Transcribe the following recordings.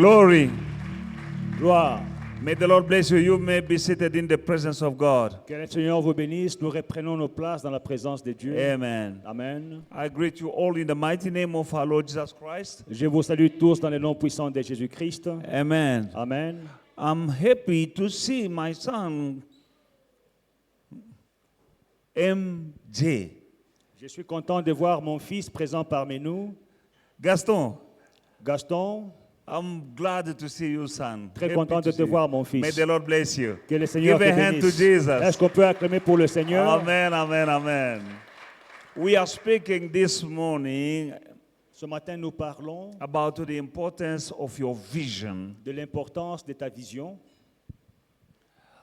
Glory. Gloire. May the Lord bless you. You may be seated in the presence of God. Que le Seigneur vous bénisse. Nous reprenons nos places dans la présence de Dieu. Amen. Amen. I greet you all in the mighty name of our Lord Jesus Christ. Je vous salue tous dans le nom puissant de Jésus-Christ. Amen. Amen. I'm happy to see my son, MJ. Je suis content de voir mon fils présent parmi nous. Gaston, Gaston, I'm glad to see you, son. très Happy content to de te see you. voir, mon May fils. the Lord bless you. Que le Seigneur Give te a hand to bénisse. Jesus. Est-ce qu'on peut acclamer pour le Seigneur? Amen, amen, amen. We are speaking this morning Ce matin, nous parlons about the importance of your vision. de l'importance de ta vision.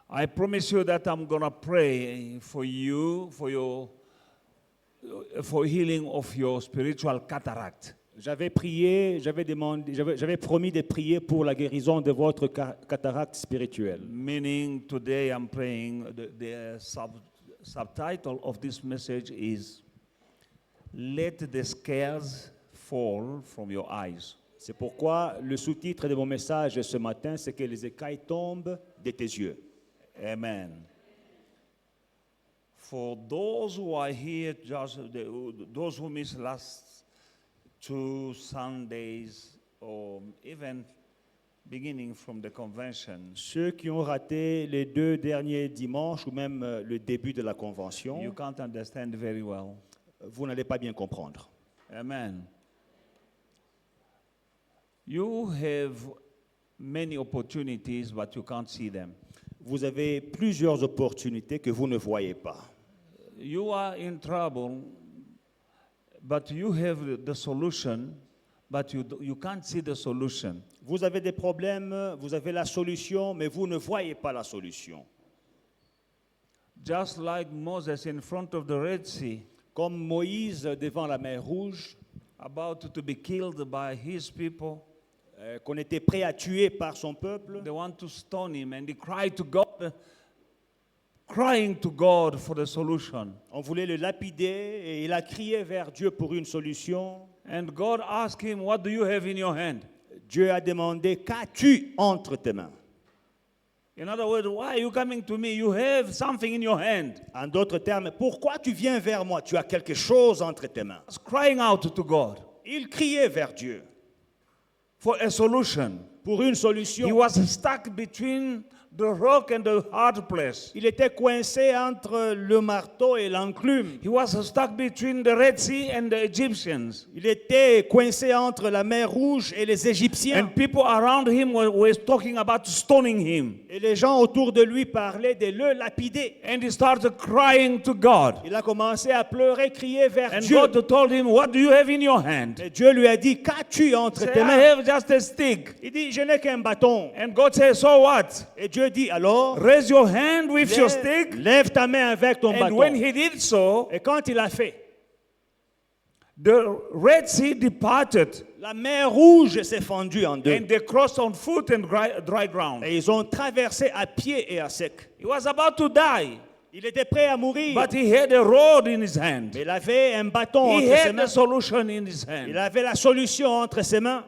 I promise you that I'm going to pray for you, for healing of your spiritual cataract. J'avais promis de prier pour la guérison de votre cataracte spirituelle. Meaning today I'm praying, the subtitle of this message is, Let the scales fall from your eyes. C'est pourquoi le sous-titre de mon message ce matin, c'est que les écailles tombent de tes yeux. Amen. For those who are here, those who missed last 2 Sundays, or even beginning from the convention, Ceux qui ont raté les 2 derniers dimanches ou même le début de la convention, you can't understand very well. vous n'allez pas bien comprendre. Amen. You have many opportunities, but you can't see them. Vous avez plusieurs opportunités que vous ne voyez pas. You are in trouble, but you have the solution, but you can't see the solution. Vous avez des problèmes, vous avez la solution, mais vous ne voyez pas la solution. Just like Moses in front of the Red Sea, Comme Moïse devant la mer Rouge, about to be killed by his people. qu'on était prêt à tuer par son peuple. They want to stone him, and he cried to God, crying to God for the solution. On voulait le lapider et il a crié vers Dieu pour une solution. And God asked him, what do you have in your hand? Dieu a demandé, qu'as-tu entre tes mains? In other words, why are you coming to me? You have something in your hand. En d'autres termes, pourquoi tu viens vers moi? Tu as quelque chose entre tes mains. He's crying out to God Il criait vers Dieu for a solution. pour une He solution. was stuck between the rock and the hard place. Il était coincé entre le marteau et l'enclume. He was stuck between the Red Sea and the Egyptians. Il était coincé entre la mer Rouge et les Égyptiens. And people around him were talking about stoning him. Et les gens autour de lui parlaient de le lapider. And he started crying to God. Il a commencé à pleurer, crier vers And Dieu. God told him, what do you have in your hand? Et Dieu lui a dit, qu'as-tu entre Say, tes I mains? have just a stick. Il dit, je n'ai qu'un bâton. And God says, so what? Et Dieu dit, alors, Raise your hand with your stick. lève ta main avec ton And when bâton. he did so, Et quand il a fait, the Red Sea departed. la mer Rouge s'est fendue en deux. And they crossed on foot and dry ground. Et ils ont traversé à pied et à sec. He was about to die, Il était prêt à mourir. but he had a rod in his hand. Mais il avait un bâton He entre ses had the mains. solution in his Il hand. avait la solution entre ses mains.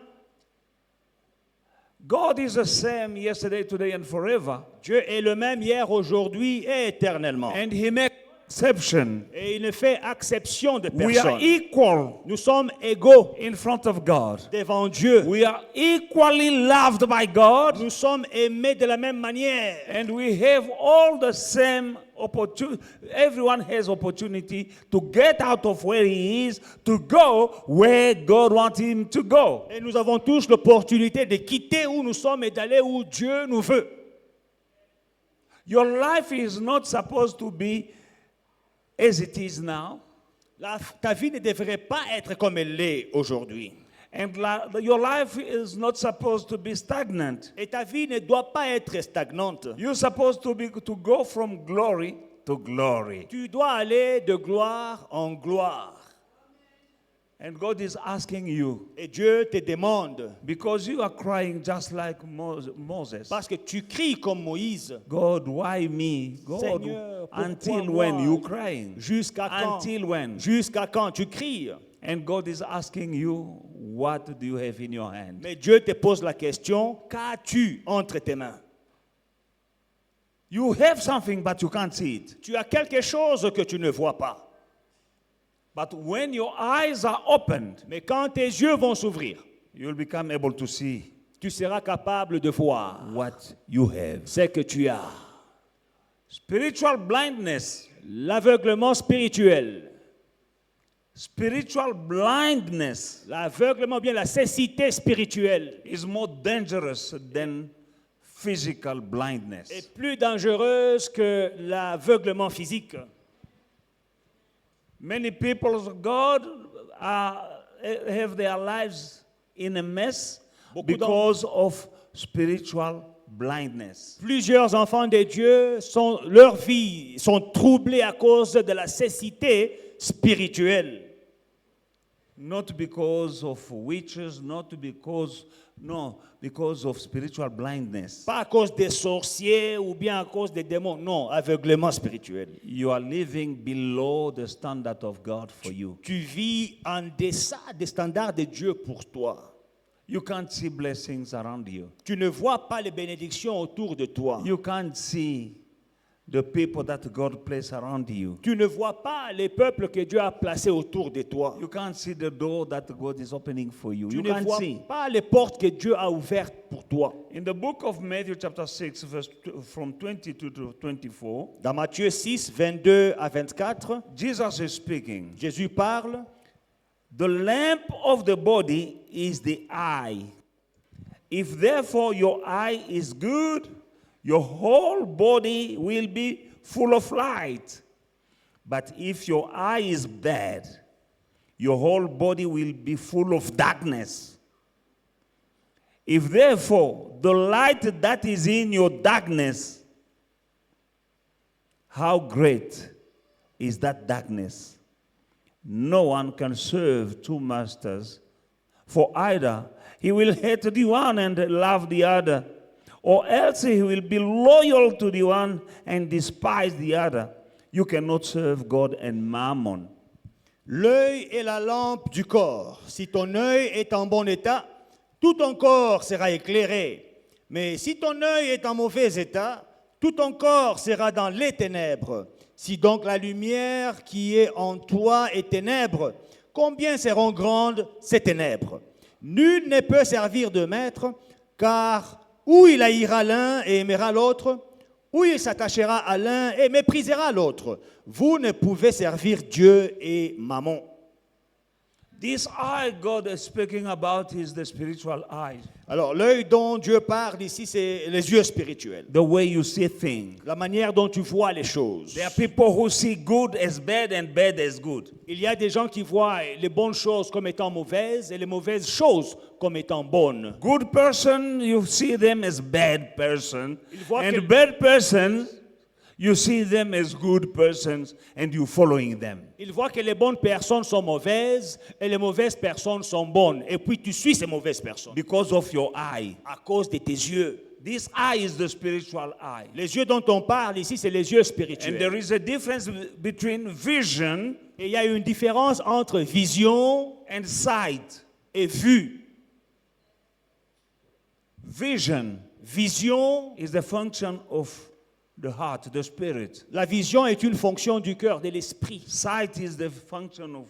God is the same yesterday, today, and forever. Dieu est le même hier, aujourd'hui et éternellement. And he makes exception. Et il ne fait exception de We are personne. equal Nous sommes égaux in front of God. devant Dieu. We are equally loved by God. Nous sommes aimés de la même manière. And we have all the same opportunity. Everyone has opportunity to get out of where he is, to go where God wants him to go. Et nous avons tous l'opportunité de quitter où nous sommes et d'aller où Dieu nous veut. Your life is not supposed to be as it is now. Ta vie ne devrait pas être comme elle l'est aujourd'hui. And your life is not supposed to be stagnant. Et ta vie ne doit pas être stagnante. You're supposed to go from glory to glory. Tu dois aller de gloire en gloire. And God is asking you, Et Dieu te demande, because you are crying just like Moses. parce que tu cries comme Moïse, God, why me? God, Seigneur, pourquoi until moi? when you crying? Jusqu'à quand? Until when? Jusqu'à quand tu cries? And God is asking you, what do you have in your hand? Mais Dieu te pose la question, qu'as-tu entre tes mains? You have something, but you can't see it. Tu as quelque chose que tu ne vois pas. But when your eyes are opened, Mais quand tes yeux vont s'ouvrir, you'll become able to see tu seras capable de voir what you have. ce que tu as. Spiritual blindness. L'aveuglement spirituel. Spiritual blindness L'aveuglement, bien la cécité spirituelle is more dangerous than physical est blindness. plus dangereuse que l'aveuglement physique. Many people of God have their lives in a mess because of spiritual blindness. Plusieurs enfants de Dieu, leur vie sont troublées à cause de la cécité spirituelle. Not because of witches, because of spiritual blindness. Pas à cause des sorciers ou bien à cause des démons. Non, aveuglement spirituel. You are living below the standard of God for you. Tu vis en deçà des standards de Dieu pour toi. You can't see blessings around you. Tu ne vois pas les bénédictions autour de toi. You can't see the people that God placed around you. Tu ne vois pas les peuples que Dieu a placés autour de toi. You can't see the door that God is opening for you. Tu You ne can't vois see. pas les portes que Dieu a ouvertes pour toi. In the book of Matthew chapter 6, from 22 to 24, Dans Matthieu 6, 22 à 24, Jesus is speaking. Jésus parle. The lamp of the body is the eye. If therefore your eye is good, your whole body will be full of light. But if your eye is bad, your whole body will be full of darkness. If therefore the light that is in your darkness, how great is that darkness? No one can serve two masters, for either he will hate the one and love the other, or else he will be loyal to the one and despise the other. You cannot serve God and mammon. L'œil est la lampe du corps. Si ton œil est en bon état, tout ton corps sera éclairé. Mais si ton œil est en mauvais état, tout ton corps sera dans les ténèbres. Si donc la lumière qui est en toi est ténèbres, combien seront grandes ces ténèbres? Nul ne peut servir de maître, car ou il haïra l'un et aimera l'autre, ou il s'attachera à l'un et méprisera l'autre. Vous ne pouvez servir Dieu et Mammon. This eye God is speaking about is the spiritual eye. Alors, l'œil dont Dieu parle ici, c'est les yeux spirituels. The way you see things. La manière dont tu vois les choses. There are people who see good as bad and bad as good. Il y a des gens qui voient les bonnes choses comme étant mauvaises et les mauvaises choses comme étant bonnes. Good person, you see them as bad person. Il voit And que- bad person, you see them as good persons and you following them. Ils voient que les bonnes personnes sont mauvaises et les mauvaises personnes sont bonnes. Et puis tu suis ces mauvaises personnes Because of your eye. à cause de tes yeux. This eye is the spiritual eye. Les yeux dont on parle ici, c'est les yeux And spirituels. there is a difference between vision Et il y a une différence entre vision and sight. et vue. Vision Vision, is the function of the heart, the spirit. la vision est une fonction du cœur, de l'esprit. Sight is the function of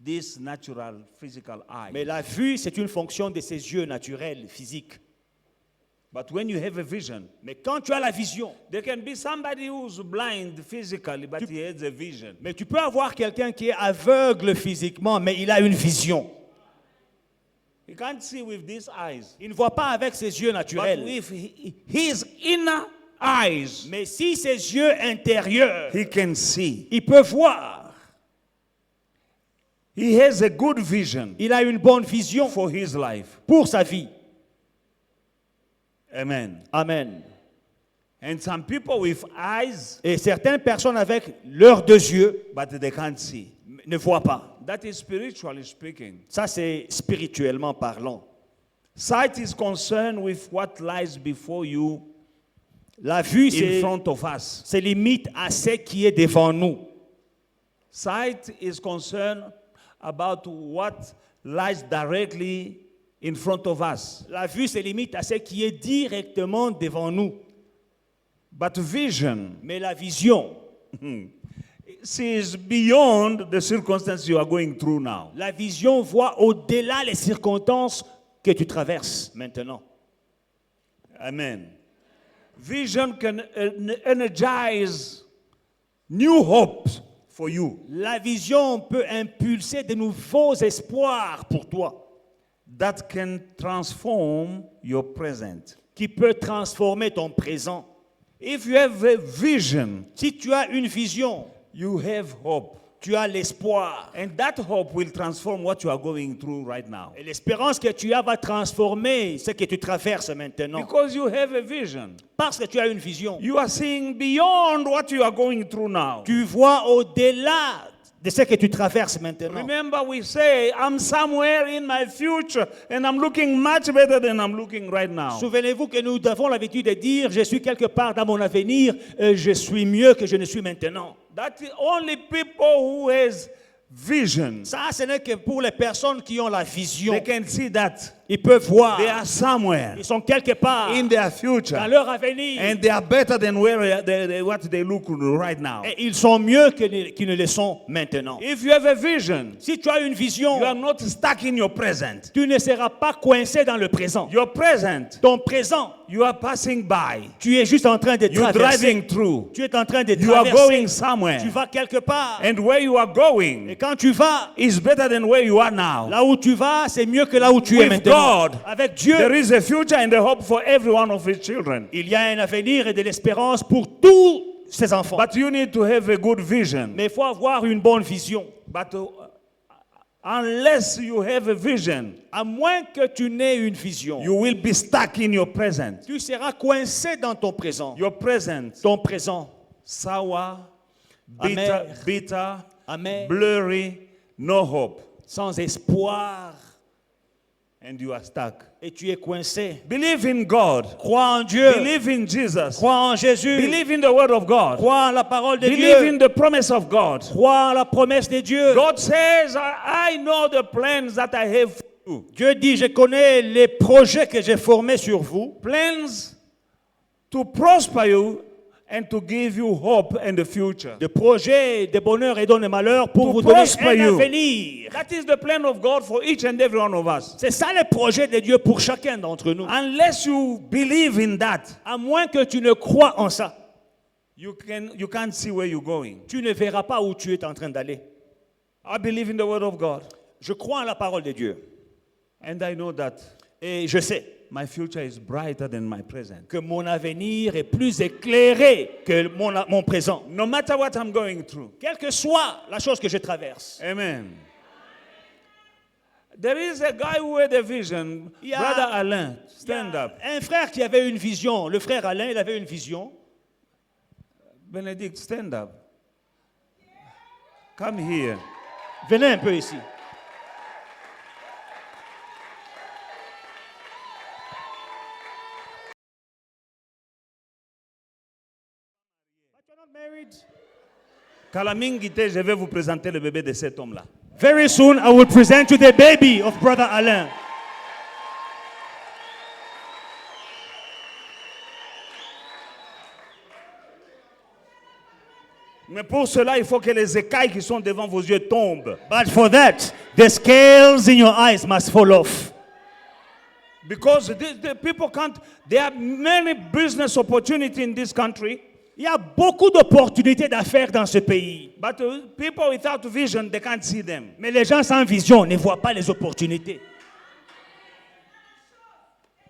this natural physical eye. Mais la vue, c'est une fonction de ses yeux naturels, physiques. But when you have a vision, Mais quand tu as la vision, there can be somebody who's blind physically, but he has a vision. mais tu peux avoir quelqu'un qui est aveugle physiquement, mais il a une vision. He can't see with these eyes. Il ne voit pas avec ses yeux But naturels. with his inner eyes, Mais si ses yeux intérieurs, he can see. il peut voir. He has a good vision Il a une bonne vision for his life. pour sa vie. Amen. Amen. And some people with eyes, Et certaines personnes avec leurs deux yeux but they can't see. ne voient pas. That is spiritually speaking. Ça, c'est spirituellement parlant. Sight is concerned with what lies before you La vue, in front of us. c'est limite à ce qui est devant nous. Sight is concerned about what lies directly in front of us. La vue se limite à ce qui est directement devant nous. But vision Mais la vision, sees beyond the circumstances you are going through now. la vision voit au-delà les circonstances que tu traverses maintenant. Amen. Vision can energize new hopes for you La vision peut impulser de nouveaux espoirs pour toi, that can transform your present. qui peut transformer ton présent. If you have a vision, Si tu as une vision, you have hope. tu as l'espoir. And that hope will transform what you are going through right now. Et l'espérance que tu as va transformer ce que tu traverses maintenant. Because you have a vision. Parce que tu as une vision. You are seeing beyond what you are going through now. Tu vois au-delà de ce que tu traverses maintenant. Remember, we say, I'm somewhere in my future and I'm looking much better than I'm looking right now. Souvenez-vous que nous avons l'habitude de dire, je suis quelque part dans mon avenir, je suis mieux que je ne suis maintenant. That is only people who has vision. Ça, ce n'est que pour les personnes qui ont la vision. They can see that Ils peuvent voir. they are somewhere Ils sont quelque part in their dans future leur avenir. and they are better than where what they look right now. Et ils sont mieux qu'ils ne le sont maintenant. If you have a vision, Si tu as une vision, you are not stuck in your present. tu ne seras pas coincé dans le présent. Your present, Ton présent, you are passing by. tu es juste en train de You're traverser. driving through. Tu es en train de You are going traverser. somewhere. Tu vas quelque part. And where you are Et going quand tu vas, is better than where you are now. là où tu vas, c'est mieux que là où tu es With maintenant. God, Avec Dieu, there is a future and a hope for every one of his children. il y a un avenir et de l'espérance pour tous ses enfants. But you need to have a good vision. Mais il faut avoir une bonne vision. But unless you have a vision, À moins que tu n'aies une vision, you will be stuck in your present. tu seras coincé dans ton présent. Your present, Ton présent, sour, bitter, Amer. bitter, amer, blurry, no hope. sans espoir, And you are stuck. et tu es coincé. Believe in God. Crois en Dieu. Believe in Jesus. Crois en Jésus. Believe in the word of God. Crois en la parole de Believe Dieu. in the promise of God. Crois en la promesse de Dieu. God says, I know the plans that I have for you. Dieu dit, je connais les projets que j'ai formés sur vous. Plans to prosper you and to give you hope and the future. De projets de bonheur et de malheur pour To vous donner prosper un you. avenir. That is the plan of God for each and every one of us. C'est ça le projet de Dieu pour chacun d'entre nous. Unless you believe in that, À moins que tu ne crois en ça, you can't see where you're going. tu ne verras pas où tu es en train d'aller. I believe in the word of God, Je crois en la parole de Dieu. and I know that Et je sais my future is brighter than my present. que mon avenir est plus éclairé que mon présent. No matter what I'm going through. Quelle que soit la chose que je traverse. Amen. There is a guy who had a vision, Il y a- Brother Alain. Il y a Stand up. un frère qui avait une vision. Le frère Alain, il avait une vision. Benedict, stand up. Come here. Venez un peu ici. Kalamingite, je vais vous présenter le bébé de cet homme-là. Very soon I will present you the baby of Brother Alain. Mais pour cela, il faut que les écailles qui sont devant vos yeux tombent. But for that, the scales in your eyes must fall off. Because the people can't, there are many business opportunities in this country, Il y a beaucoup d'opportunités d'affaires dans ce pays. but people without vision, they can't see them. Mais les gens sans vision ne voient pas les opportunités.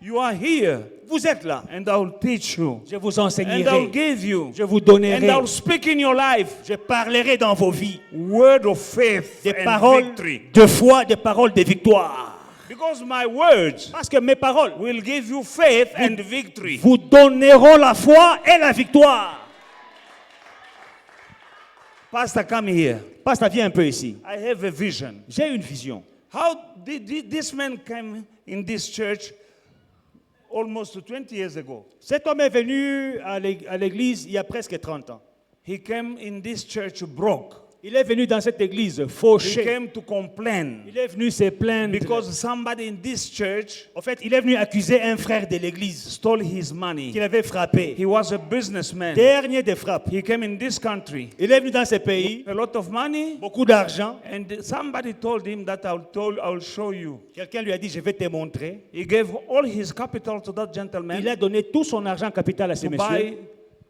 You are here, Vous êtes là. and I will teach you, Je vous and I will enseignerai. give you, Je vous and donnerai. I will speak in your life Je parlerai dans vos vies. word of faith Des and paroles victory. de foi, des paroles de victoire. Because my words Parce que mes paroles will give you faith and victory. vous donneront la foi et la victoire. Pastor, come here. Pasteur, viens un peu ici. I have a vision. J'ai une vision. How did this man come in this church almost 20 years ago? Cet homme est venu à l'église il y a presque 30 ans. He came in this church broke. Il est venu dans cette église He fauché. came to complain Il est venu se plaindre. because somebody in this church En fait, il est venu accuser un frère de l'église stole his money. qu'il avait frappé. He was a businessman. Dernier des frappes. He came in this country, Il est venu dans ce pays, a lot of money, beaucoup d'argent. and somebody told him that I'll show you. Quelqu'un lui a dit, je vais te montrer. He gave all his capital to that gentleman Il a donné tout son argent capital à ce to monsieur buy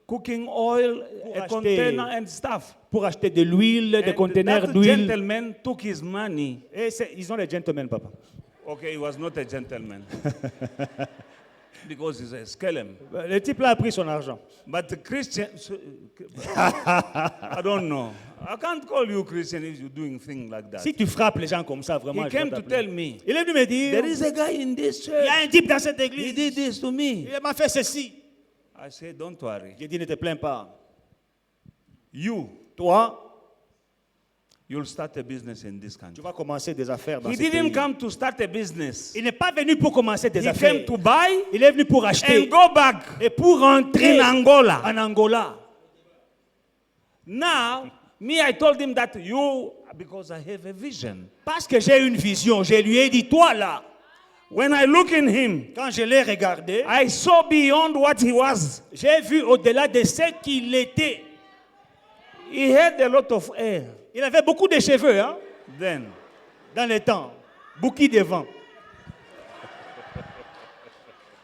cooking oil, Pour a acheter- container and stuff. pour acheter de l'huile, des And conteneurs that d'huile. gentleman took his money. Et ils ont les gentlemen, papa. Okay, he was not a gentleman because he's a skelem. Le type là a pris son argent. But the Christian, I don't know. I can't call you Christian if you're doing things like that. Si tu frappes les gens comme ça, vraiment, He je vais came to t'appeler. tell me, Il est venu me dire, there is a guy in this il y a church. un type dans cette He église. did this to me. Il m'a fait ceci. I said, don't worry. J'ai dit, ne te plains pas. You, Toi, you'll start a business in this tu country. vas commencer des affaires dans He ce pays. didn't come to start a business. Il n'est pas venu pour commencer des He affaires. came to buy Il est venu pour and acheter go back et pour rentrer in Angola. en Angola. Now, me, I told him that you, because I have a vision. Parce que j'ai une vision, je lui ai dit, toi là, When I look in him, quand je l'ai regardé, I saw beyond what he was. j'ai vu au-delà de ce qu'il était. He had a lot of hair Il avait beaucoup de cheveux hein, then. dans le temps, beaucoup de vent.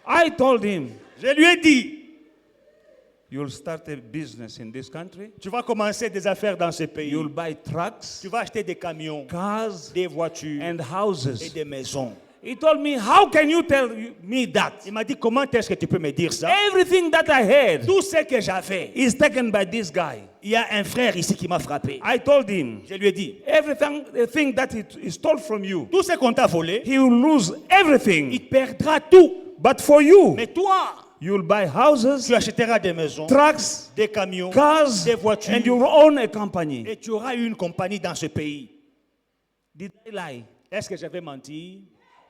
I told him, Je lui ai dit, you'll start a business in this country. tu vas commencer des affaires dans ce pays. You'll buy trucks, Tu vas acheter des camions, cars, des voitures and et houses. des maisons. He told me, how can you tell me that? Il m'a dit, comment est-ce que tu peux me dire ça? Everything that I had Tout ce que j'avais, is taken by this guy. il y a un frère ici qui m'a frappé. I told him, Je lui ai dit, everything the thing that he stole from you, tout ce qu'on t'a volé, he will lose everything. il perdra tout. But for you, Mais toi, you'll buy houses, tu achèteras des maisons, trucks, des camions, cars, des voitures, and you'll own a company. et tu auras une compagnie dans ce pays. Did I lie? Est-ce que j'avais menti?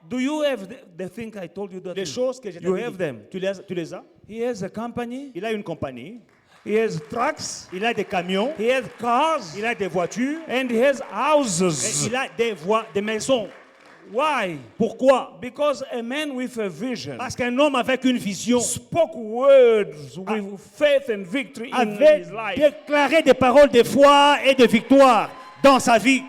Do you have the thing I told you that Les choses que je you t'avais have dit, them? tu les as? He has a company, Il a une compagnie, he has trucks, il a des camions, he has cars, il a des voitures, and he has et houses. il a des maisons. Why? Pourquoi? Because a man with a vision Parce qu'un homme avec une vision spoke words with faith and victory in avait his life. déclaré des paroles de foi et de victoire dans sa vie.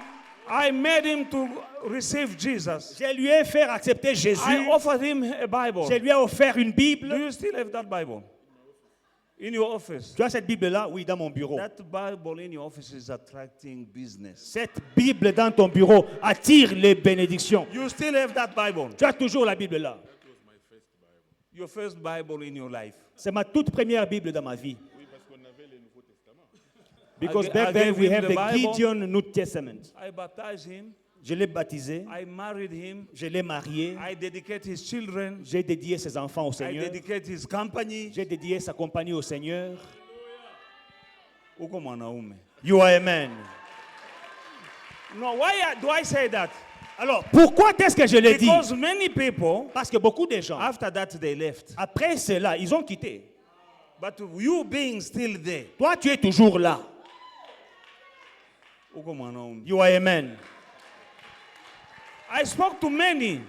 I made him to receive Jesus. Je lui ai fait accepter Jésus. I offered him a Bible. Je lui ai offert une Do Bible. you still have that Bible in your office? Tu as cette Bible-là? Oui, dans mon bureau. That Bible in your office is attracting business. Cette Bible dans ton bureau attire les bénédictions. You still have that Bible. Tu as toujours la Bible là. Your first Bible in your life. C'est ma toute première Bible dans ma vie. Because I back then gave we him have the the Bible. Gideon New Testament. I baptized him. Je l'ai baptisé, I married him. je l'ai marié, I dedicate his children. j'ai dédié ses enfants au I Seigneur, dedicate his company. j'ai dédié sa compagnie au Seigneur. Uko mwanaume. You are a man. No, why do I say that? Alors, pourquoi est-ce que je l'ai dit? Because many people, Parce que beaucoup de gens, after that, they left. après cela, ils ont quitté. But you being still there, Toi, tu es toujours là. uko mwanaume. You are a man. I spoke to many,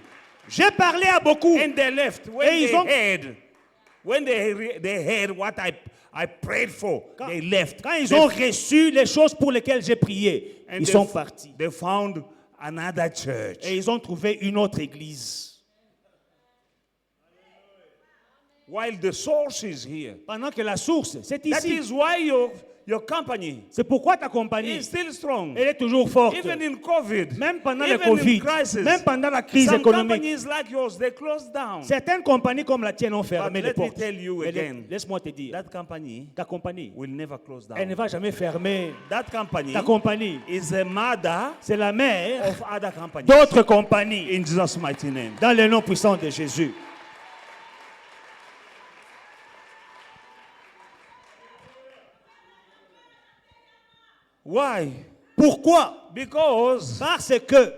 J'ai parlé à beaucoup. and they left when Et ils ont- they heard what I prayed for. They left. Quand ils ont reçu les choses pour lesquelles j'ai prié, And ils they sont partis. They found another church. Et ils ont trouvé une autre église. While the source is here. Pendant que la source, c'est That ici. is why your company C'est pourquoi ta compagnie, is still strong. elle est toujours forte. Even in COVID. Même pendant le even in Covid, crisis. même pendant la crise Some économique. companies like yours, they closed down. Certaines compagnies comme la tienne ont fermé But les let me portes. tell you Mais again, laisse-moi te dire, That company ta compagnie, will never close down. elle ne va jamais fermer. That company Ta compagnie, is a mother c'est la mère of other companies. d'autres compagnies. In Jesus' mighty name. Dans le nom puissant de Jésus. Why? Pourquoi? Because Parce que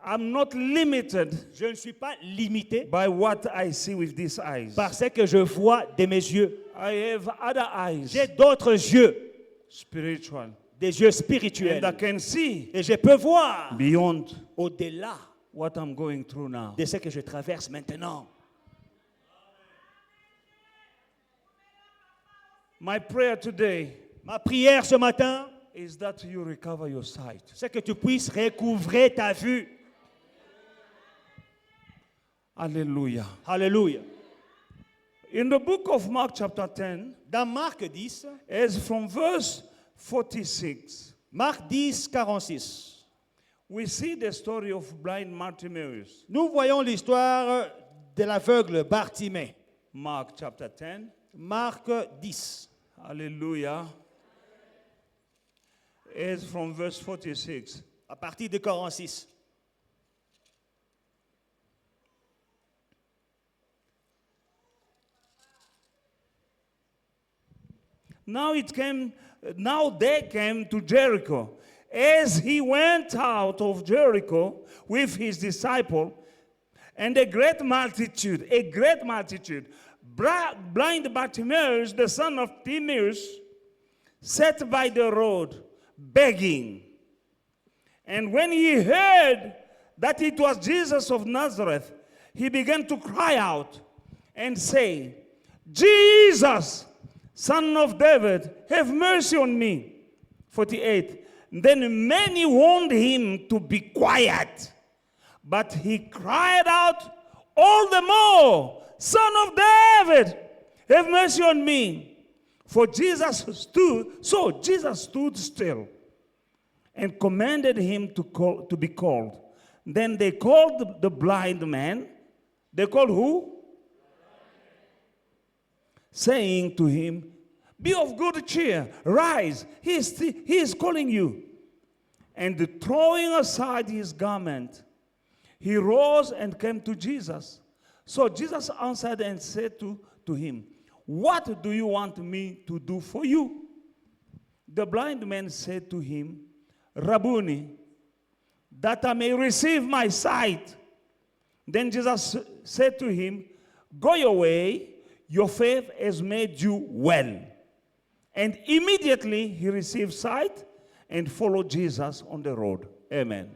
I'm not limited je ne suis pas limité by what I see with these eyes. par ce que je vois de mes yeux. I have other eyes, J'ai d'autres yeux spiritual. des yeux and spirituels. I can see Et je peux voir beyond au-delà what I'm going through now. de ce que je traverse maintenant. My prayer today Ma prière ce matin, is that you recover your sight. c'est que tu puisses recouvrer ta vue. Hallelujah. Alléluia. In the book of Mark chapter 10, Dans Marc 10, as from verse 46, Marc 10, 46, we see the story of blind Bartimaeus. nous voyons l'histoire de l'aveugle Bartimée. Mark chapter 10. Marc 10, Hallelujah. As from verse 46. à partir de 46. Now they came to Jericho. As he went out of Jericho with his disciple, and a great multitude, blind Bartimaeus, the son of Timaeus, sat by the road, begging. And when he heard that it was Jesus of Nazareth, he began to cry out and say, Jesus, Son of David, have mercy on me. 48. Then many warned him to be quiet, but he cried out all the more, Son of David, have mercy on me. For Jesus stood still and commanded him to be called. Then they called the blind man. They called who? Saying to him, be of good cheer, rise, he is calling you. And throwing aside his garment, he rose and came to Jesus. So Jesus answered and said to him, what do you want me to do for you? The blind man said to him, Rabboni, that I may receive my sight. Then Jesus said to him, go your way, your faith has made you well. And immediately he received sight and followed Jesus on the road. Amen.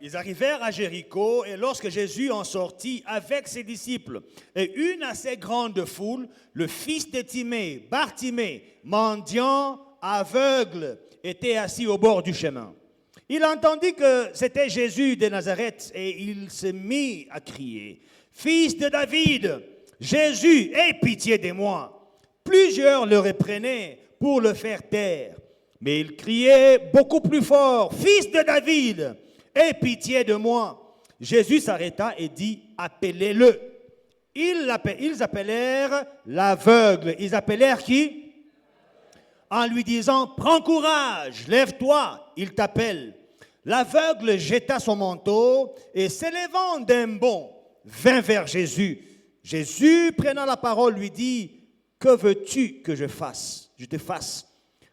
Ils arrivèrent à Jéricho, et lorsque Jésus en sortit avec ses disciples et une assez grande foule, le fils de Timée, Bartimée, mendiant, aveugle, était assis au bord du chemin. Il entendit que c'était Jésus de Nazareth et il se mit à crier, « Fils de David, Jésus, aie pitié de moi !» Plusieurs le reprenaient pour le faire taire, mais il criait beaucoup plus fort, « Fils de David, aie pitié de moi !» Jésus s'arrêta et dit, « Appelez-le. » Ils appelèrent l'aveugle. Ils appelèrent qui? En lui disant, « Prends courage, lève-toi, il t'appelle. » L'aveugle jeta son manteau et s'élevant d'un bond, vint vers Jésus. Jésus, prenant la parole, lui dit, « Que veux-tu que je te fasse? »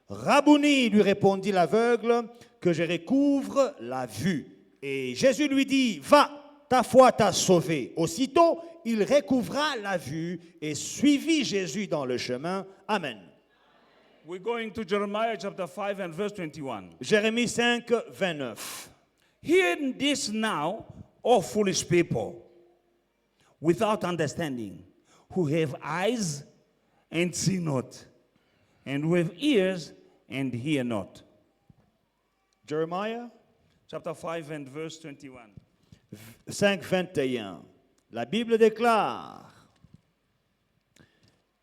Rabboni, lui répondit l'aveugle, « Que je recouvre la vue. » Et Jésus lui dit, « Va, ta foi t'a sauvé. » Aussitôt, il recouvra la vue et suivit Jésus dans le chemin. Amen. We're going to Jeremiah chapter 5 and verse 21. Jérémie 5, 29. Hear this now, O foolish people, without understanding, who have eyes and see not, and who have ears and hear not. Jeremiah Chapter 5 and verse 21. 5, 21. La Bible déclare,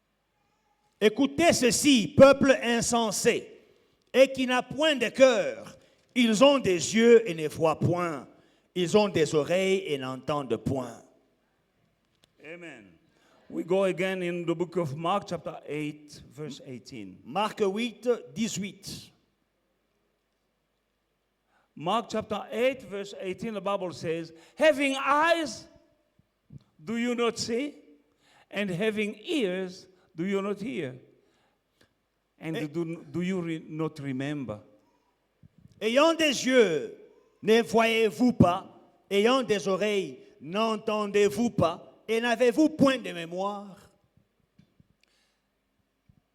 « Écoutez ceci, peuple insensé, et qui n'a point de cœur. Ils ont des yeux et ne voient point. Ils ont des oreilles et n'entendent point. » Amen. We go again in the book of Mark chapter 8 verse 18. Marc 8, 18. Mark chapter 8 verse 18, the Bible says, having eyes, do you not see? And having ears, do you not hear? And do you not remember? Ayant des yeux, ne voyez-vous pas? Ayant des oreilles, n'entendez-vous pas? Et n'avez-vous point de mémoire?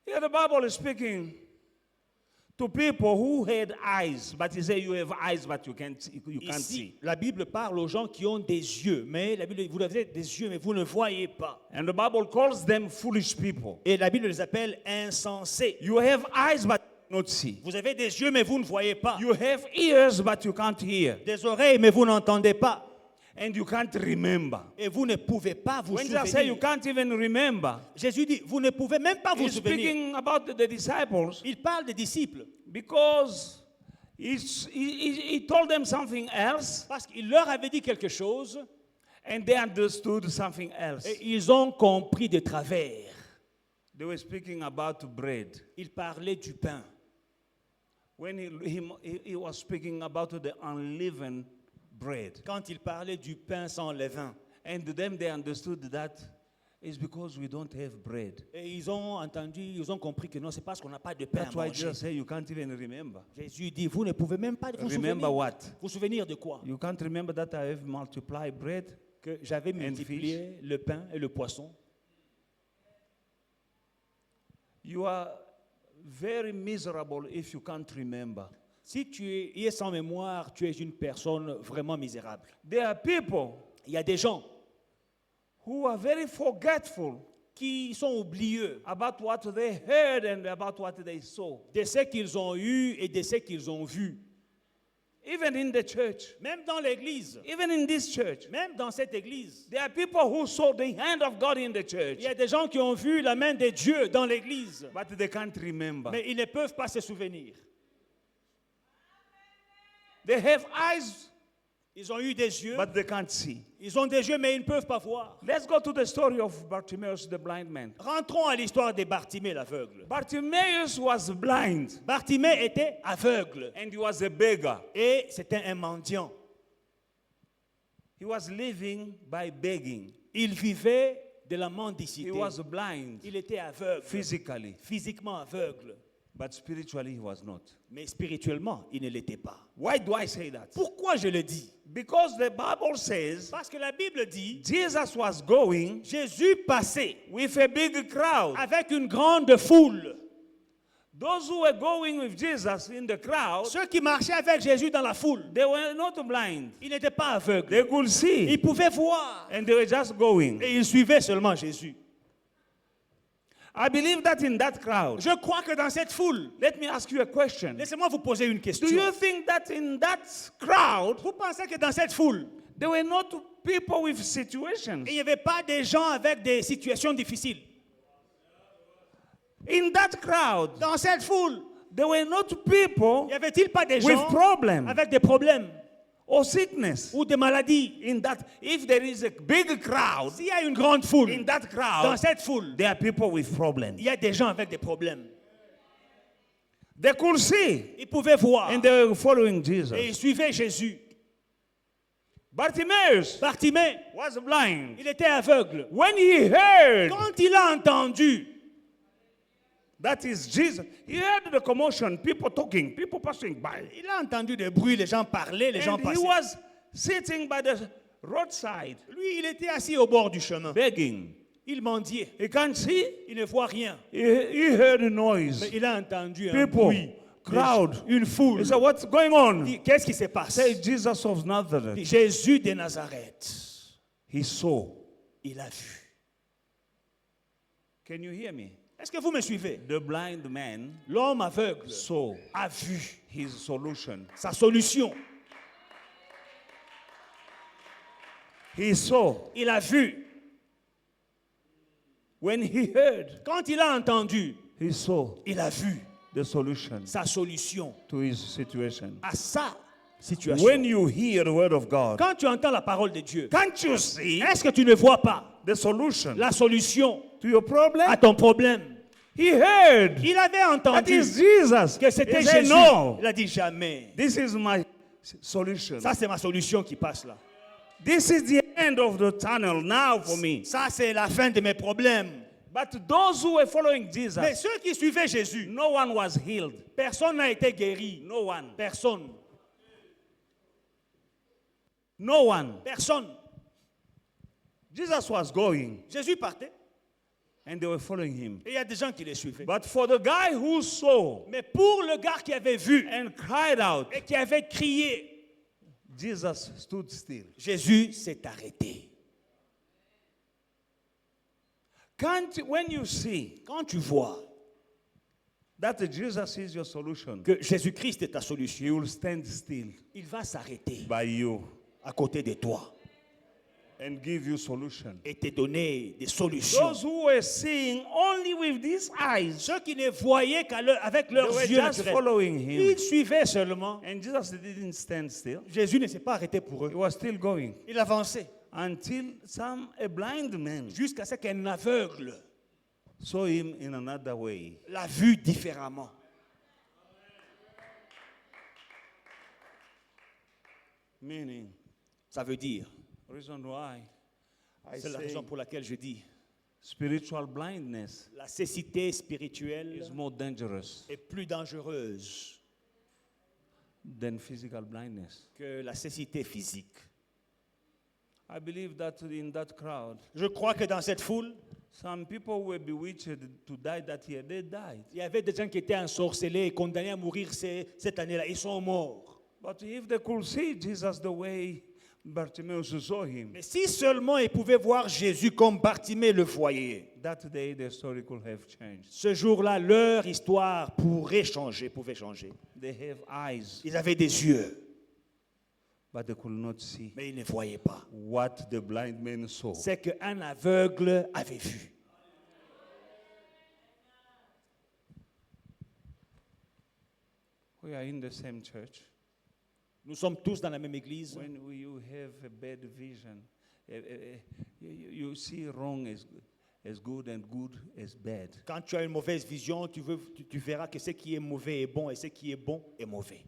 Here the Bible is speaking to people who had eyes, but he said you have eyes, but you can't Ici, see. la Bible parle aux gens qui ont des yeux, mais la Bible, vous avez des yeux, mais vous ne voyez pas. And the Bible calls them foolish people. Et la Bible les appelle insensés. You have eyes, but you not see. Vous avez des yeux, mais vous ne voyez pas. You have ears, but you can't hear. Des oreilles, mais vous n'entendez pas. And you can't remember. Et vous ne pouvez pas vous When Jesus said you souvenir. can't even remember, Jésus dit, vous ne pouvez même pas vous he's souvenir. speaking about the disciples Il parle des disciples because he told them something else parce qu'il leur avait dit quelque chose and they understood something else. et ils ont compris de travers. They were speaking about bread. Il parlait du pain. When he was speaking about the unleavened bread. Quand il parlait du pain sans levain. And them they understood that it's because we don't have bread. Et ils ont entendu, ils ont compris que non, c'est parce qu'on n'a pas de pain That's à why manger. Jesus said you can't even remember. Jésus dit, vous ne pouvez même pas vous Remember souvenir. what? Vous souvenir de quoi? You can't remember that I have multiplied bread? Que j'avais multiplié le pain et le poisson. You are very miserable if you can't remember. Si tu es sans mémoire, tu es une personne vraiment misérable. There are people Il y a des gens who are very forgetful qui sont oublieux about what they heard and about what they saw. de ce qu'ils ont eu et de ce qu'ils ont vu. Even in the church, Même dans l'église, even in this church, même dans cette église, there are people who saw the hand of God in the church, il y a des gens qui ont vu la main de Dieu dans l'église, but they can't remember. mais ils ne peuvent pas se souvenir. They have eyes, Ils ont eu des yeux, but they can't see. ils ont des yeux, mais ils ne peuvent pas voir. Let's go to the story of Bartimaeus, the blind man. Rentrons à l'histoire de Bartimée l'aveugle. Bartimaeus was blind Bartimée était aveugle and he was a beggar. et c'était un mendiant. He was living by begging. Il vivait de la He mendicité. was blind Il était aveugle, physically, physiquement aveugle, but spiritually he was not. mais spirituellement, il ne l'était pas. Why do I say that? Pourquoi je le dis? Because the Bible says Parce que la Bible dit, Jesus was going Jésus passait with a big crowd. avec une grande foule. Those who were going with Jesus in the crowd, Ceux qui marchaient avec Jésus dans la foule, they were not blind. ils n'étaient pas aveugles. They could see Ils pouvaient voir and they were just going. et ils suivaient seulement Jésus. I believe that in that crowd. Je crois que dans cette foule, Let me ask you a question. laissez-moi vous poser une Do question. you think that in that crowd Vous pensez que dans cette foule, there were not people with situations? il n'y avait pas des gens avec des situations difficiles? In that crowd, Dans cette foule, there were not people n'y avait-il pas des with gens problems avec des problèmes or sickness. ou des maladies? In that, if there is a big crowd, S'il y a une grande foule, in that dans crowd, cette foule, there are people with problems. il y a des gens avec des problèmes. They could see Ils pouvaient voir and they were following et Jesus. ils suivaient Jésus. Bartimaeus Bartimée, was blind. il était aveugle. When he heard Quand il a entendu that is Jesus, he heard the commotion, people talking, people passing by. Il a entendu des bruits, les gens parlaient, les gens And he passaient. was sitting by the roadside, Lui, il était assis au bord du chemin. begging. Il mendiait. He can't see. Il ne voit rien. He heard a noise. Mais il a entendu un People, bruit. crowd. Une foule. He said, "What's going on?" Il dit, qu'est-ce qui se passe? Say, Jesus of Il dit, Nazareth. Jésus de Nazareth. He saw. Il a vu. Can you hear me? Est-ce que vous me suivez? The blind man L'homme aveugle saw a vu his solution. sa solution. He saw. Il a vu. When he heard, Quand il a entendu, he saw il a vu the solution sa solution to his situation. à sa situation. When you hear the word of God, Quand tu entends la parole de Dieu, can't you see est-ce que tu ne vois pas the solution la solution to your problem? à ton problème? He heard Il avait that entendu is Jesus. que c'était He said, Jésus. "No, Il a dit jamais. this is my solution. Ça, c'est ma solution qui passe là. This is the end of the tunnel now for me." Ça, c'est la fin de mes problèmes. But those who were following Mais Jesus, ceux qui suivaient Jésus, no one was healed. personne n'a été guéri. No one. Personne. No one. Personne. Jesus was going. Jésus partait. And they were following him. Et il y a des gens qui les suivaient. But for the guy who saw Mais pour le gars qui avait vu and cried out, et qui avait crié, Jesus stood still. Jésus s'est arrêté. When you see Quand tu vois that Jesus is your solution, que Jésus-Christ est ta he solution, will stand still il va s'arrêter by you à côté de toi and give you solution. et te donner des solutions. Those who were seeing only with these eyes, Ceux qui ne voyaient qu'avec they leurs were yeux just naturels, following him. ils suivaient seulement. And Jesus didn't stand still. Jésus ne s'est pas arrêté pour He eux. was still going Il avançait until a blind man jusqu'à ce qu'un aveugle saw him in another way. l'a vu différemment. Meaning, Ça veut dire, reason why I c'est la say raison pour laquelle je dis, spiritual blindness la cécité spirituelle is more dangerous est plus dangereuse than physical blindness. que la cécité physique. I believe that in that crowd, Je crois que dans cette foule, some people were bewitched to die that year. They died. il y avait des gens qui étaient ensorcelés et condamnés à mourir cette année-là. Ils sont morts. But if they could see Jesus the way Bartimaeus saw him, Mais si seulement ils pouvaient voir Jésus comme Bartimée le voyait, that day the story could have changed. ce jour-là, leur histoire pouvait changer. They have eyes, Ils avaient des yeux, but they could not see mais ils ne voyaient pas. what the blind man saw. C'est qu'un aveugle avait vu. We are in the same church. Nous sommes tous dans la même église. When you have a bad vision, you see wrong as good and good as bad. Quand tu as une mauvaise vision, tu verras que ce qui est mauvais est bon et ce qui est bon est mauvais.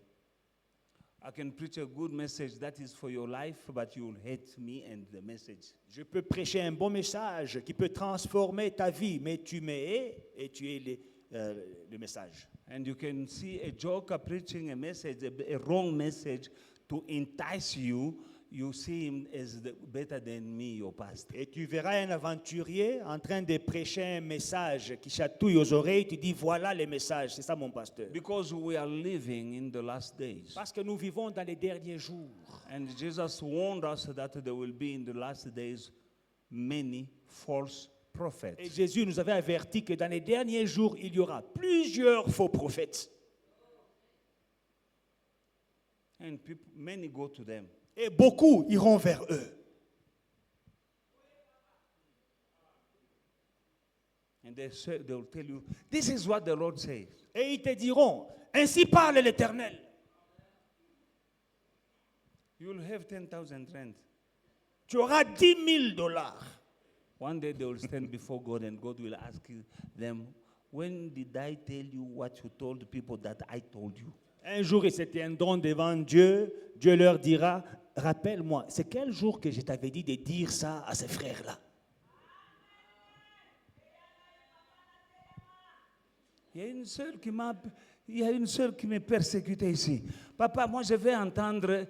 I can preach a good message that is for your life, but you will hate me and the message. Je peux prêcher un bon message qui peut transformer ta vie, mais tu me hais et tu hais le message. And you can see a joker preaching a message, a wrong message, to entice you. You see him as better than me, your pastor. Et tu verras un aventurier en train de prêcher un message qui chatouille aux oreilles. Tu dis, voilà les messages, c'est ça mon pasteur. Because we are living in the last days. Parce que nous vivons dans les derniers jours. And Jesus warned us that there will be in the last days many false Et prophets. Jésus nous avait averti que dans les derniers jours, il y aura plusieurs faux prophètes. And many go to them. Et beaucoup iront vers eux. And they will tell you, this is what the Lord says. Et ils te diront, ainsi parle l'Éternel. You will have 10,000 rand. Tu auras $10,000. One day they will stand before God and God will ask them, when did I tell you what you told people that I told you? Un jour, ils se tiendront devant Dieu. Dieu leur dira, rappelle-moi, c'est quel jour que je t'avais dit de dire ça à ces frères-là? Il y a une sœur qui me persécutait ici. Papa, moi je vais entendre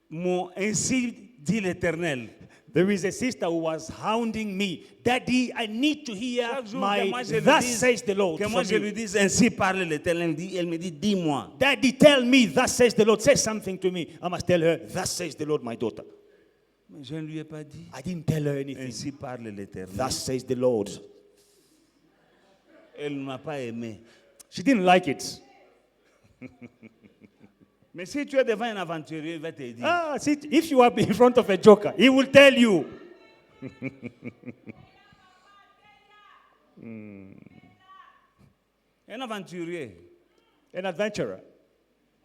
mon ainsi dit l'Éternel. There is a sister who was hounding me. Daddy, I need to hear Chaque jour my que moi je lui thus dise- says the Lord. que moi from je you. lui dise ainsi parle l'Éternel, elle me dit dis-moi. Daddy, tell me, thus says the Lord. Say something to me. I must tell her, thus says the Lord, my daughter. Mais je ne lui ai pas dit I didn't tell her anything. ainsi parle l'Éternel. Thus says the Lord. Elle ne m'a pas aimé. She didn't like it. Mais si tu es devant un aventurier, il va te dire. Ah, see, if you are in front of a joker, he will tell you. Un aventurier. An adventurer.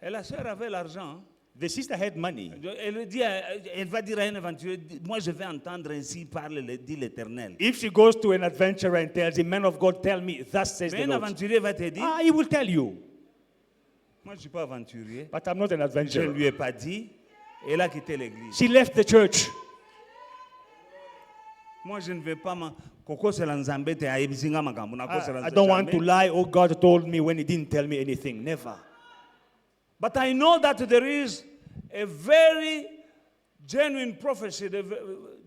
Et la sœur avait l'argent. The sister had money. Elle va dire à un aventurier, moi je vais entendre ainsi parle, dit l'Éternel. If she goes to an adventurer and tells him, man of God, tell me, thus says Mais the un Lord. aventurier va te dire, Ah, he will tell you. moi je ne suis pas aventurier. But I'm not an Je ne adventurer. lui ai pas dit. Elle a quitté l'église. She left the church. Moi je ne vais pas kokosela nzambe te ayebisinga makambo nakosela I don't want to nzambe. lie. Oh, God told me when he didn't tell me anything. Never. But I know that there is a very genuine prophecy.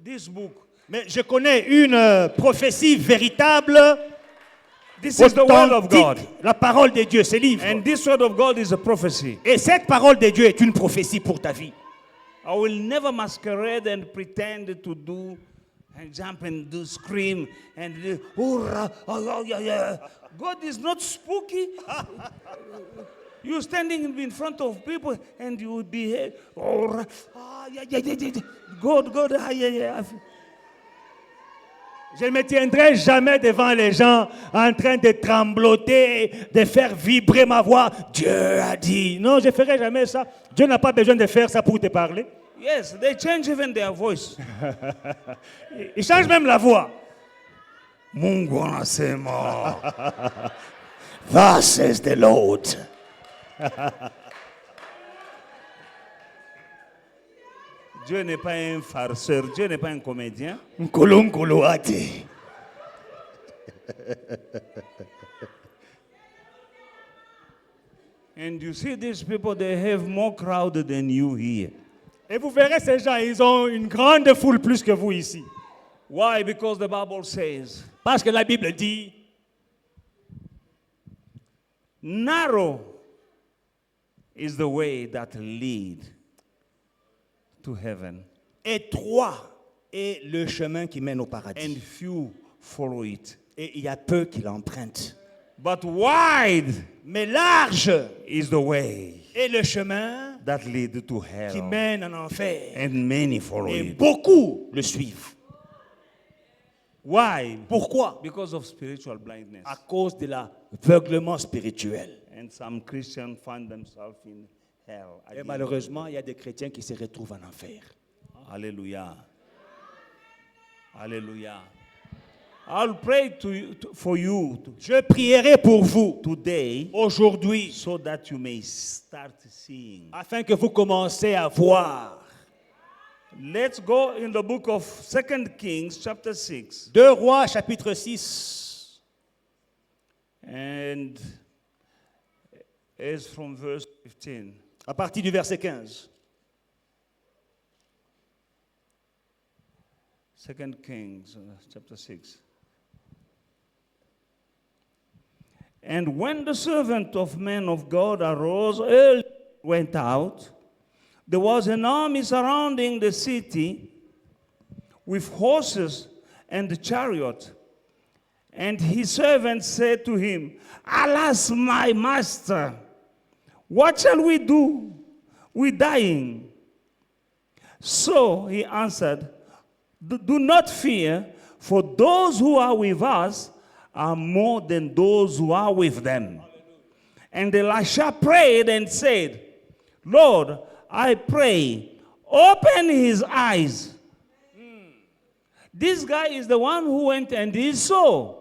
This book Mais je connais une prophétie véritable, This is the word of God. authentique, la parole de Dieu, ce livre. And this word of God is a prophecy. Et cette parole de Dieu est une prophétie pour ta vie. I will never masquerade and pretend to do and jump and do scream and do, "Hurrah, oh, yeah, yeah." God is not spooky. You standing in front of people and you would be, "Hurrah, yeah, yeah, yeah, yeah. God, yeah, yeah." Je ne me tiendrai jamais devant les gens en train de trembloter, de faire vibrer ma voix. Dieu a dit. Non, je ne ferai jamais ça. Dieu n'a pas besoin de faire ça pour te parler. Yes, they change even their voice. Il change même la voix. Mungu anasema. Thus says the Lord. Dieu n'est pas un farceur, Dieu n'est pas un comédien. Nkulunkulu ati. And you see these people, they have more crowd than you here. Et vous verrez ces gens, ils ont une grande foule plus que vous ici. Why? Because the Bible says, Parce que la Bible dit, narrow is the way that lead to heaven, étroit est le chemin qui mène au and paradis. few follow it. Et il y a peu qui l'empruntent. But wide Mais large is the way est le chemin that lead to qui hell, mène en enfer. and many follow Et it. beaucoup le suivent. Why? Pourquoi? Because of spiritual blindness. À cause de l'aveuglement spirituel. And some Christians find themselves in hell. Et malheureusement, il y a des chrétiens qui se retrouvent en enfer. Hallelujah. Hallelujah. I'll pray for you Je prierai pour vous today aujourd'hui so that you may start seeing. afin que vous commencez à voir. Let's go in the book of 2 Kings chapter 6 2 Rois chapitre 6. and it's from verse 15. À partir du verset 15. 2 Kings chapter 6. And when the servant of men of God arose early, went out, there was an army surrounding the city with horses and chariot. And his servant said to him, "Alas, my master, what shall we do? We're dying." So he answered, Do not fear, for those who are with us are more than those who are with them." And Elisha prayed and said, "Lord, I pray, open his eyes." This guy is the one who went and he saw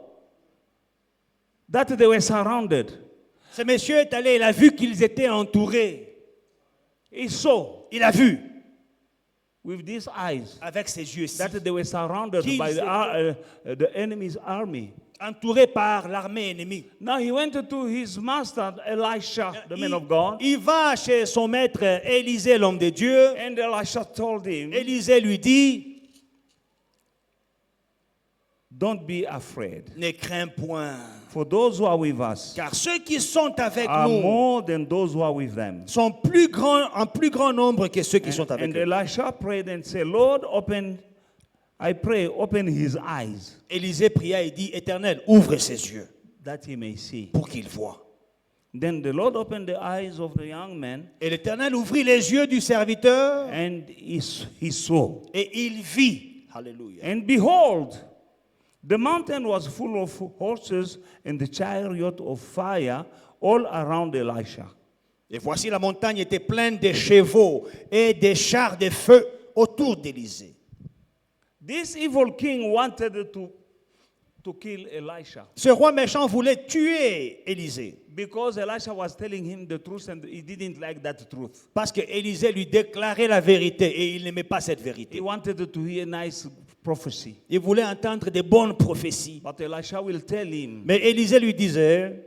that they were surrounded. Ce monsieur est allé, il a vu qu'ils étaient entourés. He saw Il a vu with these eyes avec ses yeux-ci, that they were surrounded Qu'ils by étaient- the enemy's army. entourés par l'armée ennemie. Now he went to his master, Elisha, the man of God, Il va chez son maître Élisée, l'homme de Dieu. and Elisha told him, Élisée lui dit, "Don't be afraid, ne crains point, for those who are with us car ceux qui sont avec are nous more than those who are with them." sont plus grands, en plus grand nombre que ceux qui sont avec And eux. Elisha prayed and said, "Lord, I pray, open his eyes Élisée pria et dit, Éternel, ouvre ses yeux that he may see." pour qu'il voie. Then the Lord opened the eyes of the young man, Et l'Éternel ouvrit les yeux du serviteur and he saw. et il vit. Alléluia. And behold, the mountain was full of horses and the chariot of fire all around Elisha. Et voici la montagne était pleine de chevaux et des chars de feu autour d'Élisée. This evil king wanted to kill Elisha Ce roi méchant voulait tuer Élisée because Elisha was telling him the truth and he didn't like that truth. parce que Élisée lui déclarait la vérité et il n'aimait pas cette He vérité. wanted to hear nice prophecy. Il voulait entendre des bonnes prophéties. But Elisha will tell him, Mais Élisée lui disait,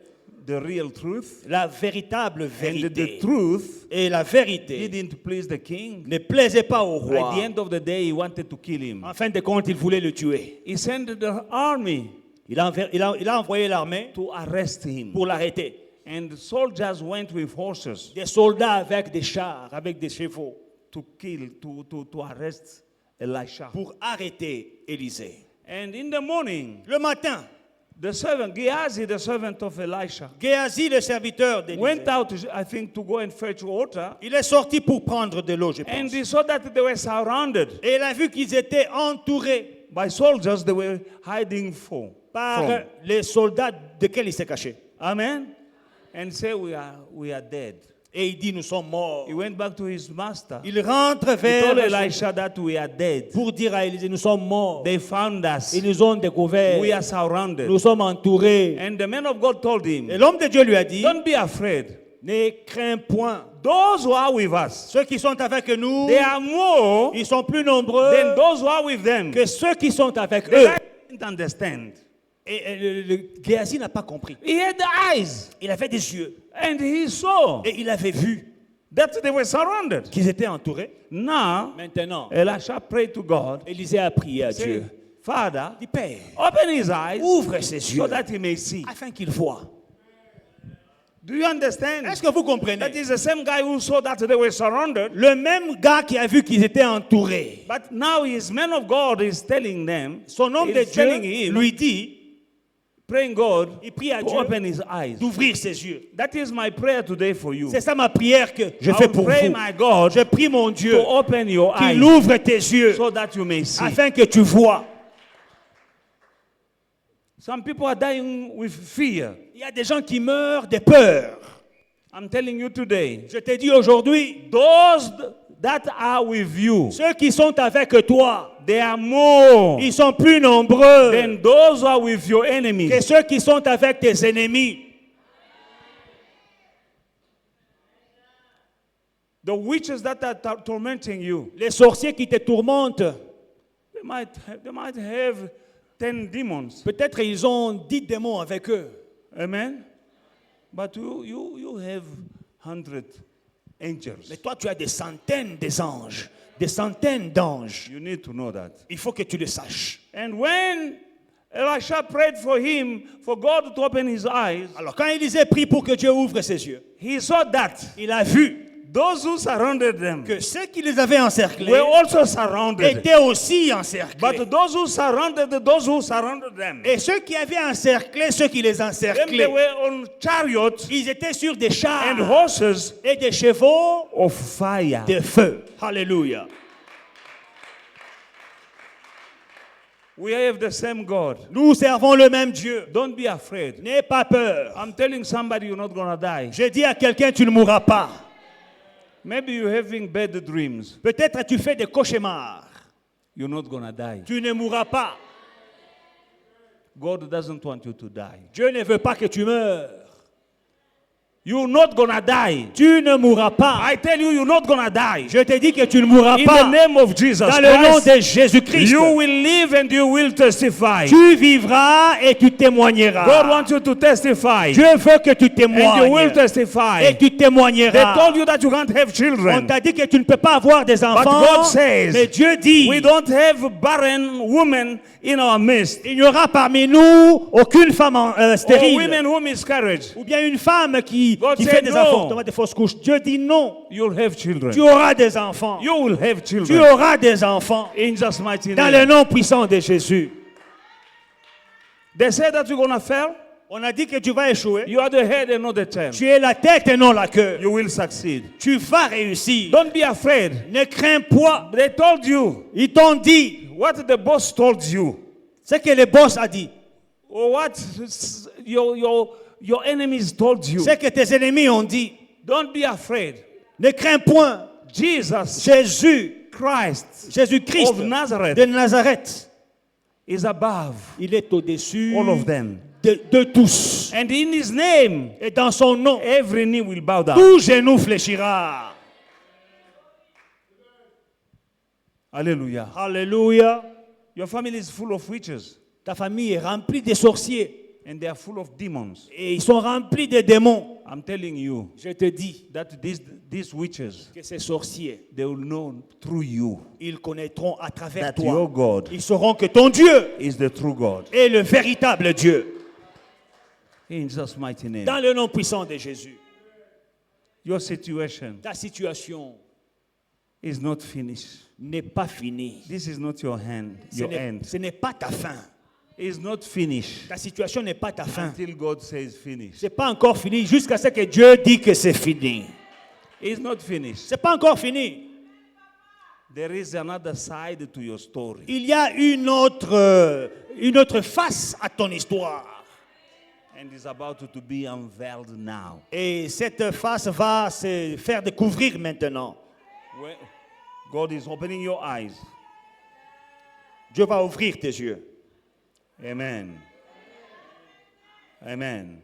the real truth, la véritable and the vérité. truth Et la vérité didn't please the king. ne plaisait pas au At roi. the end of the day, he wanted to kill him. En fin de compte, il voulait le tuer. He sent the army Il a envoyé l'armée to arrest him. pour l'arrêter. And soldiers went with horses Des soldats avec des chars, avec des chevaux, to kill, to arrest Elisha. pour arrêter Élisée. And in the morning, Le matin, the servant, Gehazi, the servant of Elisha, Géasi, le serviteur d'Élisée, went out, I think, to go and fetch water. il est sorti pour prendre de l'eau, je And pense. he saw that they were surrounded Et il a vu qu'ils étaient entourés by soldiers they were hiding from. par les soldats desquels il s'est caché. Amen. And say, we are dead. Et il dit, nous sommes morts. He went back to his master. Il rentre He told vers Elisha that we are dead. pour dire à Élisée, nous sommes morts. They found us. Ils nous ont découverts. We are surrounded. Nous sommes entourés. And the man of God told him, Et l'homme de Dieu lui a dit, don't be afraid. ne crains point. Those who are with us, Ceux qui sont avec nous, they are more ils sont plus nombreux than those who are with them. que ceux qui sont avec The eux. guy didn't understand. Et le Géasi n'a pas compris. He had the eyes Il avait des yeux. and he saw Et il avait vu that they were surrounded. qu'ils étaient entourés. Now, Maintenant, Elisha prayed to God, Élisée a prié à say, Dieu. Father, Il dit, Père, open his eyes ouvre ses so yeux that he may see. afin qu'il voie. Do you understand? Est-ce que vous That comprenez? is the same guy who saw that they were surrounded. Le même gars qui a vu qu'ils étaient entourés. But now his man of God is telling them, Son homme de is telling Dieu him, lui dit, praying God il prie à to Dieu open his eyes. d'ouvrir ses yeux. That is my prayer today for you. C'est ça ma prière que je I fais will pour pray vous. my God Je prie mon Dieu to open your eyes qu'il ouvre tes yeux so that you may see. afin que tu vois. Some people are dying with fear. Il y a des gens qui meurent de peur. I'm telling you today, Je te dis aujourd'hui, those that are with you, ceux qui sont avec toi, they are more ils sont plus nombreux than those who are with your enemies. que ceux qui sont avec tes ennemis. The witches that are tormenting you, Les sorciers qui te tourmentent, they might have 10 demons. peut-être ils ont 10 démons avec eux. Amen. But you have 100 angels. Mais toi, tu as des centaines d'anges, des centaines d'anges. You need to know that. Il faut que tu le saches. And when Elisha prayed for him, for God to open his eyes, Alors, quand Élisée prie pour que Dieu ouvre ses yeux, he saw that il a vu those who surrounded them que ceux qui les avaient encerclés were also surrounded. étaient aussi encerclés. But those who surrounded them, Et ceux qui avaient encerclé, ceux qui les them they encerclaient, were on chariots ils étaient sur des chars and horses et des chevaux of fire. de feu. Alléluia. We have the same God. Nous servons le même Dieu. Don't be afraid. N'aie pas peur. I'm telling somebody you're not going to die. Je dis à quelqu'un, tu ne mourras pas. Maybe you're having bad dreams. Peut-être tu fais des cauchemars. You're not going to die. Tu ne mourras pas. God doesn't want you to die. Dieu ne veut pas que tu meurs. You're not going to die. Tu ne mourras pas. I tell you, you're not going to die. Je te dis que tu ne mourras In pas. the name of Jesus Dans le nom Christ, de Jésus-Christ. you will live and you will testify. Tu vivras et tu témoigneras. God wants you to testify. Dieu veut que tu And you will témoignes. testify. Et tu They témoigneras. told you that you can't have On children. t'a dit que tu ne peux pas avoir des enfants. God says, mais Dieu dit, We don't have barren women in our midst. il n'y aura parmi nous aucune femme Or stérile. women who miscarriage. Ou bien une femme qui God fait said des no. enfants, des fausses couches. Dieu dit non. You'll have children. Tu auras des enfants. You will have Tu children. auras des enfants. In Jesus' mighty Dans le name. nom puissant de Jésus. They say that you're going to fail. On a dit que tu vas échouer. You are the head and not the tail. Tu es la tête et non la queue. You will succeed. Tu vas réussir. Don't be afraid. Ne crains pas. They told you Ils t'ont dit what the boss told you. ce que le boss a dit. Or what your enemies told you. Ce que tes ennemis ont dit. Don't be afraid. Ne crains point. Jesus Jésus-Christ of Nazareth de Nazareth, is above il est au-dessus all of them. de tous. And in his name, Et dans son nom, every knee will bow down. tout genou fléchira. Hallelujah. Alléluia. Your family is full of witches. Ta famille est remplie de sorciers. And they are full of demons. Et ils sont remplis de démons. I'm telling you Je te dis that these witches, que ces sorciers, they will know through you ils connaîtront à travers that your toi. God Ils sauront que ton Dieu is the true God. est le véritable Dieu. In Jesus' mighty name. Dans le nom puissant de Jésus. Your situation Ta situation is not finished. n'est pas finie. This is not your end. Ce n'est pas ta fin. It's not finished Ta situation n'est pas ta fin. until God says finish. Ce n'est pas encore fini jusqu'à ce que Dieu dit que c'est fini. It's not finished. Ce n'est pas encore fini. There is another side to your story. Il y a une autre face à ton histoire. And it's about to be unveiled now. Et cette face va se faire découvrir maintenant. Where God is opening your eyes. Dieu va ouvrir tes yeux. Amen. Amen.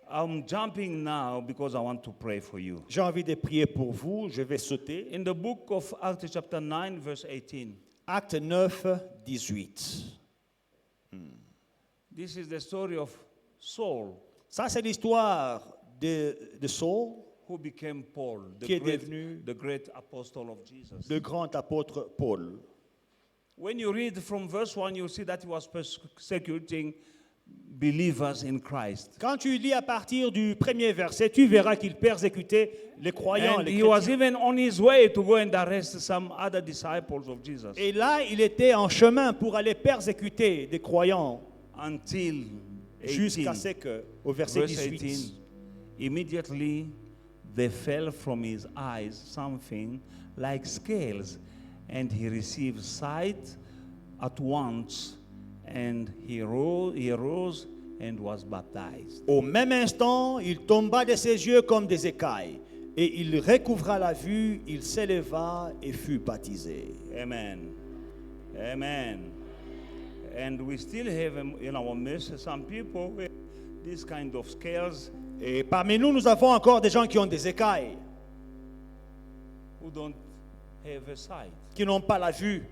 I'm jumping now because I want to pray for you. J'ai envie de prier pour vous. Je vais sauter. In the book of Acts chapter 9 verse 18. Acte 9, 18. This is the story of Saul Ça, c'est l'histoire de Saul, who became Paul, qui est devenu the great apostle of Jesus. le grand apôtre Paul. When you read from verse 1, you see that he was persecuting believers in Christ. Quand tu lis à partir du premier verset, tu verras qu'il persécutait les croyants, And les he was chrétiens. even on his way to go and arrest some other disciples of Jesus. Et là, il était en chemin pour aller persécuter des croyants Until jusqu'à 18, ce que, au verset verse 18, 18, immediately there fell from his eyes something like scales, and he received sight at once, and he rose and was baptized. au même instant, il tomba de ses yeux comme des écailles, et il recouvra la vue, il s'éleva et fut baptisé. Amen. Amen. And we still have in our midst some people with this kind of scales Et parmi nous, nous avons encore des gens qui ont des écailles, who don't have a sight. qui n'ont pas la vue.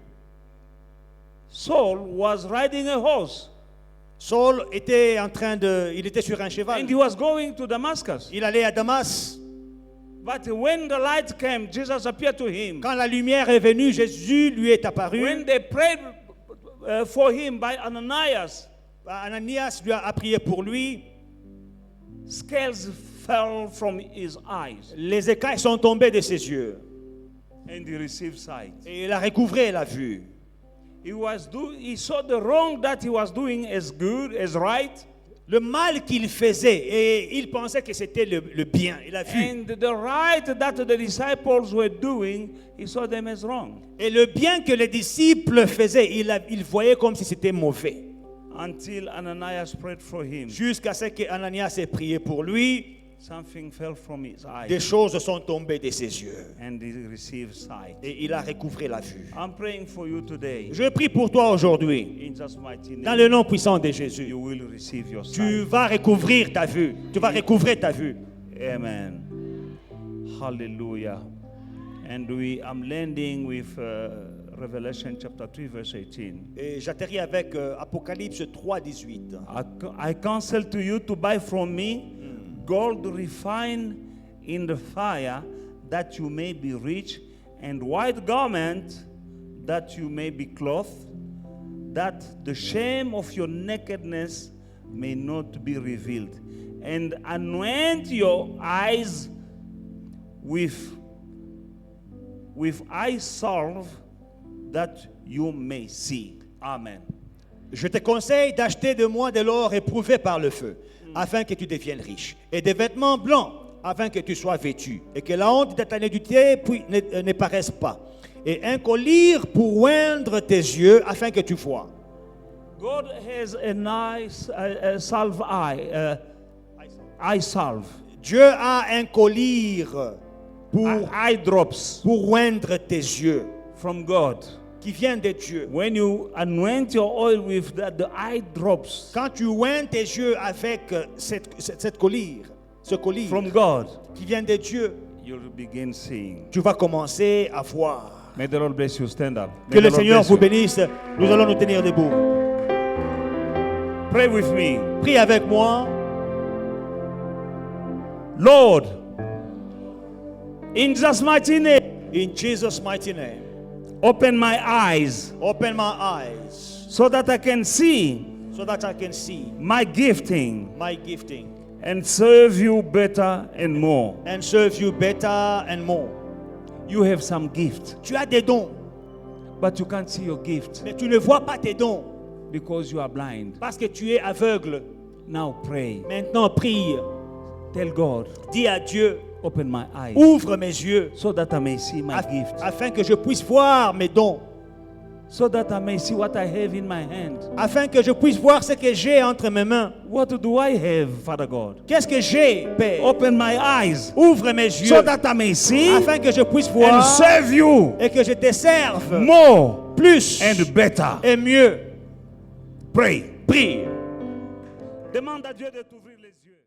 Saul was riding a horse Saul était il était sur un cheval. and he was going to Damascus. Il allait à Damas. But when the light came, Jesus appeared to him. Quand la lumière est venue, Jésus lui est apparu. When they prayed for him by Ananias, Ananias lui a prié pour lui. scales fell from his eyes Les écailles sont tombées de ses yeux. and he received sight. Et il a recouvré la vue. He saw the wrong that he was doing as good, as right, Le mal qu'il faisait, et il pensait que c'était le bien. Il a vu. and the right that the disciples were doing, he saw them as wrong. Et le bien que les disciples faisaient, il voyait comme si c'était mauvais. Until Ananias prayed for him, Jusqu'à ce que Ananias ait prié pour lui, something fell from his des eyes choses sont tombées de ses yeux. and he received sight. Et il a recouvré la vue. I'm praying for you today. Je prie pour toi aujourd'hui. In Jesus' mighty Dans name, le nom puissant de Jésus. you will receive your Tu sight. vas recouvrir ta vue. Tu vas recouvrer ta vue. Amen. Hallelujah. And I'm landing with Revelation chapter 3 verse 18. Et j'atterris avec Apocalypse 3, 18. I counsel to you to buy from me gold refined in the fire, that you may be rich, and white garment, that you may be clothed, that the shame of your nakedness may not be revealed, and anoint your eyes with eye salve, that you may see. Amen. Je te conseille d'acheter de moi de l'or éprouvé par le feu, afin que tu deviennes riche, et des vêtements blancs, afin que tu sois vêtu, et que la honte de ta nudité ne paraisse pas, et un collier pour oindre tes yeux, afin que tu vois. God has a nice salve eye salve, Dieu a un collier eye drops pour oindre tes yeux, from God. qui vient de Dieu. When you anoint your oil with the eye drops Quand tu oins tes yeux avec cette collier, ce collier from God, qui vient de Dieu, you'll begin seeing. tu vas commencer à voir. May the Lord bless you. Stand up. May Que the le Lord Seigneur bless vous you. bénisse. Nous allons nous tenir debout. Pray with me. Prie avec moi. Lord, in Jesus' mighty name, In Jesus' mighty name. open my eyes Open my eyes so that I can see so that I can see my gifting my gifting and serve you better and more. and serve you better and more. You have some gift, Tu as des dons, but you can't see your gift mais tu ne vois pas tes dons because you are blind. parce que tu es aveugle. Now pray. Maintenant, prie. Tell God, Dis à Dieu, open my eyes ouvre mes yeux so that I may see my gift, afin que je puisse voir mes dons, so that I may see what I have in my hand. afin que je puisse voir ce que j'ai entre mes mains. What do I have, Father God? Qu'est-ce que j'ai, Père? Open my eyes Ouvre mes yeux so that I may see afin que je puisse and voir serve you et que je te serve more plus and better. et mieux. Pray. Prie. Demande à Dieu de t'ouvrir les yeux.